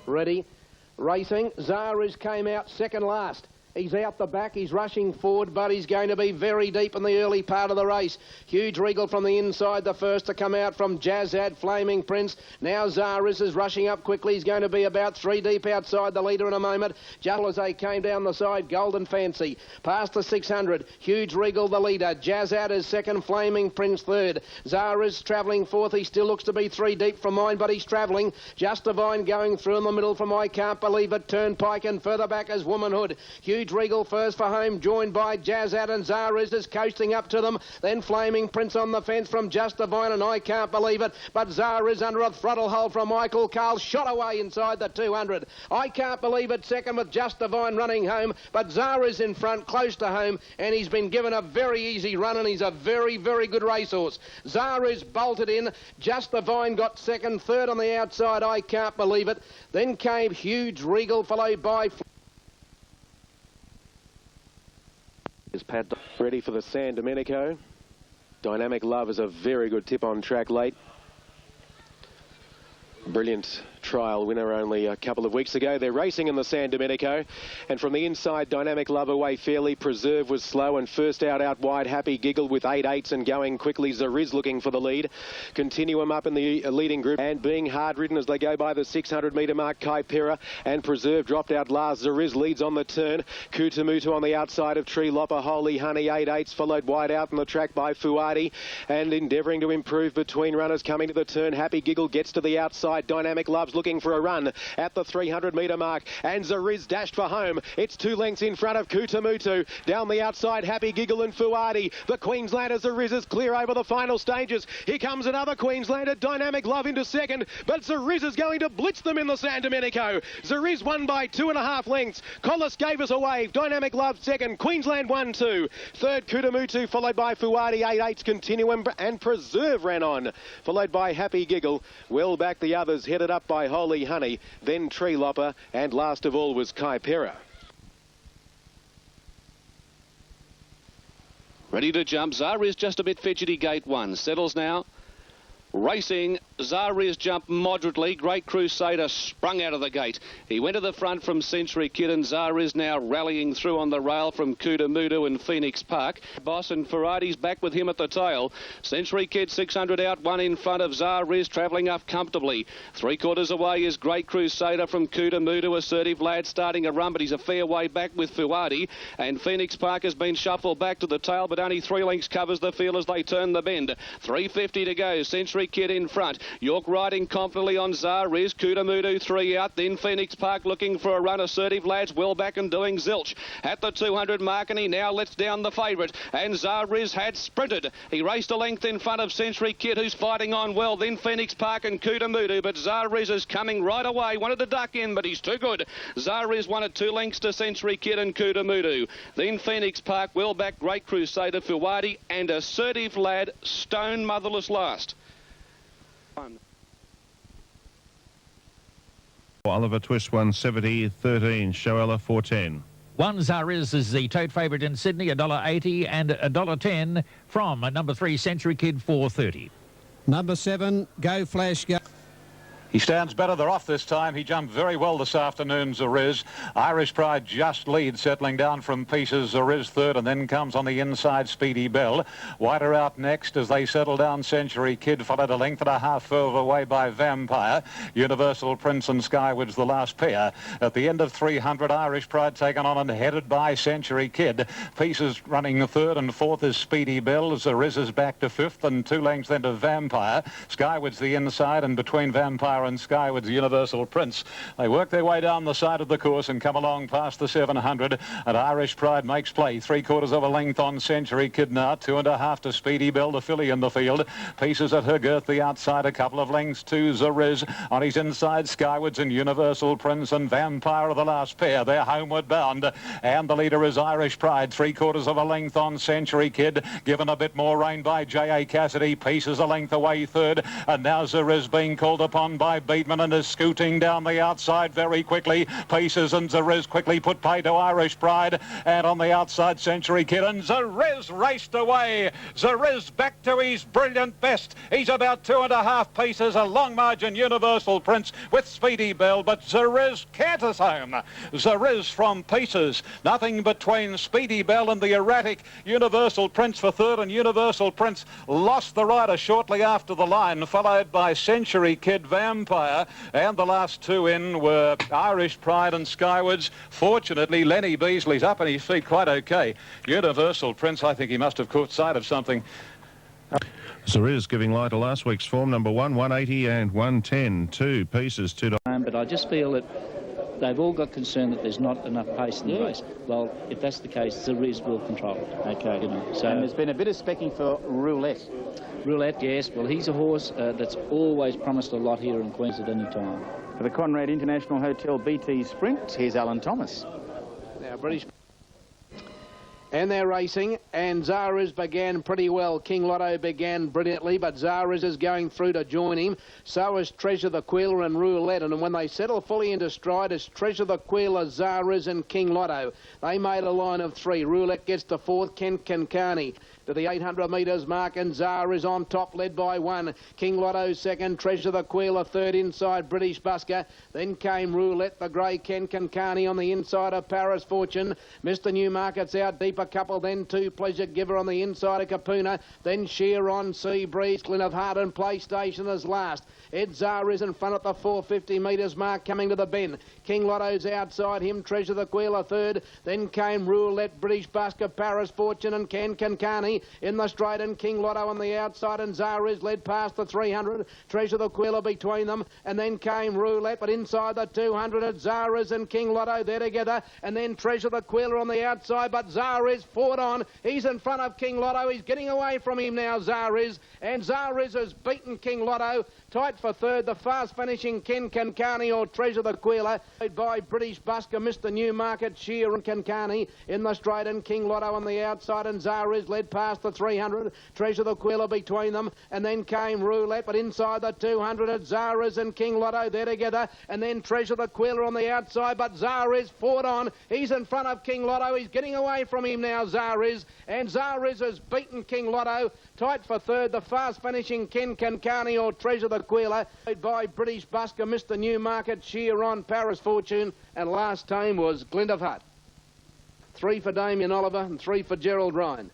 Ready. Racing. Zariz came out second last. He's out the back, he's rushing forward, but he's going to be very deep in the early part of the race. Huge Regal from the inside, the first to come out from Jazzad, Flaming Prince. Now Zariz is rushing up quickly. He's going to be about 3 deep outside the leader in a moment. Just as they came down the side, Golden Fancy. Past the 600, Huge Regal the leader. Jazzad is second, Flaming Prince third. Zariz travelling fourth. He still looks to be 3 deep from mine, but he's travelling. Just Divine going through in the middle from I Can't Believe It. Turnpike, and further back is Womanhood. Huge Regal first for home, joined by Jazzad, and Zariz is coasting up to them. Then Flaming Prince on the fence from Just Divine, and I Can't Believe It. But Zariz under a throttle hold from Michael Carl, shot away inside the 200. I Can't Believe It second with Just Divine running home, but Zariz in front, close to home, and he's been given a very easy run, and he's a very, very good racehorse. Zariz bolted in. Just Divine got second, third on the outside, I Can't Believe It. Then came Huge Regal, followed by... Is Pat ready for the San Domenico? Dynamic Love is a very good tip on track late. Brilliant trial winner only a couple of weeks ago. They're racing in the San Domenico, and from the inside, Dynamic Love away fairly. Preserve was slow, and first out wide, Happy Giggle with 8/8s and going quickly. Zariz looking for the lead. Continuum up in the leading group and being hard ridden as they go by the 600 metre mark. Kaipera and Preserve dropped out last. Zariz leads on the turn. Kutamutu on the outside of Tree Lopper. Holy Honey 8/8s followed wide out on the track by Fuadi, and endeavouring to improve between runners coming to the turn. Happy Giggle gets to the outside. Dynamic Love's looking for a run at the 300 metre mark, and Zariz dashed for home. It's 2 lengths in front of Kutamutu. Down the outside, Happy Giggle and Fuadi. The Queenslander Zariz is clear over the final stages. Here comes another Queenslander, Dynamic Love into second, but Zariz is going to blitz them in the San Domenico. Zariz won by 2.5 lengths. Collis gave us a wave. Dynamic Love second. Queensland 1-2. Third, Kutamutu, followed by Fuadi. 8/8s Continuum, and Preserve ran on, followed by Happy Giggle. Well back the others, headed up by Holy Honey, then Tree Lopper, and last of all was Kaipera. Ready to jump. Zariz just a bit fidgety, gate 1. Settles now. Racing, Zariz jumped moderately. Great Crusader sprung out of the gate. He went to the front from Century Kid, and Zariz now rallying through on the rail from Kutamutu and Phoenix Park. Boss and Ferrari's back with him at the tail. Century Kid 600 out, 1 in front of Zariz, travelling up comfortably. 3/4 away is Great Crusader from Kutamutu. Assertive Lad starting a run, but he's a fair way back with Fuadi. And Phoenix Park has been shuffled back to the tail, but only 3 lengths covers the field as they turn the bend. 3:50 to go. Century Kid in front. York riding confidently on Zariz. Kutamutu 3 out. Then Phoenix Park looking for a run. Assertive Lads well back and doing zilch at the 200 mark, and he now lets down the favourite. And Zariz had sprinted. He raced a length in front of Century Kid, who's fighting on well. Then Phoenix Park and Kutamutu, but Zariz is coming right away. Wanted to duck in, but he's too good. Zariz won at 2 lengths to Century Kid and Kutamutu. Then Phoenix Park well back, Great Crusader, Fuadi, and Assertive Lad, Stone Motherless last. Oliver Twist 170, 13, Shoella 410. 1 Zariz is the tote favourite in Sydney, $1.80, and $1.10 from number 3 Century Kid 430. Number 7, Go Flash Go. He stands better. They're off this time. He jumped very well this afternoon, Zariz. Irish Pride just leads, settling down from pieces. Zariz third, and then comes on the inside Speedy Bell. Wider out next as they settle down. Century Kid followed a length and a half further away by Vampire. Universal Prince and Skywards the last pair. At the end of 300, Irish Pride taken on and headed by Century Kid. Pieces running third, and fourth is Speedy Bell. Zariz is back to fifth, and 2 lengths then to Vampire. Skywards the inside, and between Vampire and Skywards the Universal Prince. They work their way down the side of the course and come along past the 700, and Irish Pride makes play. 3/4 of a length on Century Kid now. 2.5 to Speedy Bell, the filly in the field. Pieces at her girth, the outside, a couple of lengths to Zariz. On his inside, Skywards and Universal Prince, and Vampire are the last pair. They're homeward bound, and the leader is Irish Pride. 3/4 of a length on Century Kid, given a bit more rein by J.A. Cassidy. Pieces a length away third, and now Zariz being called upon by by Beatman and is scooting down the outside very quickly. Pieces and Zariz quickly put pay to Irish Pride, and on the outside Century Kid, and Zariz raced away. Zariz back to his brilliant best. He's about 2.5 paces, a long margin Universal Prince with Speedy Bell, but Zariz canters home. Zariz from Pieces, nothing between Speedy Bell and the erratic Universal Prince for third, and Universal Prince lost the rider shortly after the line, followed by Century Kid, Vampire, and the last two in were Irish Pride and Skywards. Fortunately, Lenny Beasley's up on his feet quite okay. Universal Prince, I think he must have caught sight of something. Zariz giving light to last week's form, number 1, 180 and 110. 2 pieces, $2. But I just feel that they've all got concern that there's not enough pace in the race. Well, if that's the case, Zariz will control it. Okay. You know, so and there's been a bit of specking for Roulette. Roulette, yes. Well, he's a horse that's always promised a lot here in Queensland at any time. For the Conrad International Hotel BT Sprint, here's Alan Thomas. Now, British... And they're racing, and Zariz began pretty well. King Lotto began brilliantly, but Zariz is going through to join him. So is Treasure the Queeler and Roulette. And when they settle fully into stride, it's Treasure the Queeler, Zariz and King Lotto. They made a line of 3. Roulette gets to 4th, Ken Kankani to the 800 metres mark, and Zariz on top, led by 1. King Lotto 2nd, Treasure the Queeler 3rd inside British Busker. Then came Roulette, the grey Ken Kankani on the inside of Paris Fortune. Mr. Newmarket's out deep a couple, then 2 Pleasure Giver on the inside of Capuna. Then Sheer on Sea Breeze, Glyn of Heart and PlayStation as last. Ed Zariz in front at the 450 metres mark coming to the bend. King Lotto's outside him, Treasure the Queeler 3rd. Then came Roulette, British Busker, Paris Fortune and Ken Kankani in the straight, and King Lotto on the outside, and Zariz led past the 300. Treasure the Queeler between them, and then came Roulette, but inside the 200 at Zariz and King Lotto there together, and then Treasure the Queeler on the outside, but Zariz fought on. He's in front of King Lotto. He's getting away from him now, Zariz, and Zariz has beaten King Lotto. Tight for third, the fast finishing Ken Kankani or Treasure the Queeler, led by British Busker, Mr. Newmarket, Sheer and Kankani in the straight, and King Lotto on the outside, and Zariz led past the 300. Treasure the Queeler between them, and then came Roulette, but inside the 200 at Zariz and King Lotto there together, and then Treasure the Queeler on the outside, but Zariz fought on. He's in front of King Lotto. He's getting away from him now, Zariz, and Zariz has beaten King Lotto. Tight for third, the fast finishing Ken Kankani or Treasure the Queeler, led by British Busker, Mr. Newmarket, Sheer on Paris Fortune, and last time was Glyn of Hutt. 3 for Damien Oliver and 3 for Gerald Ryan.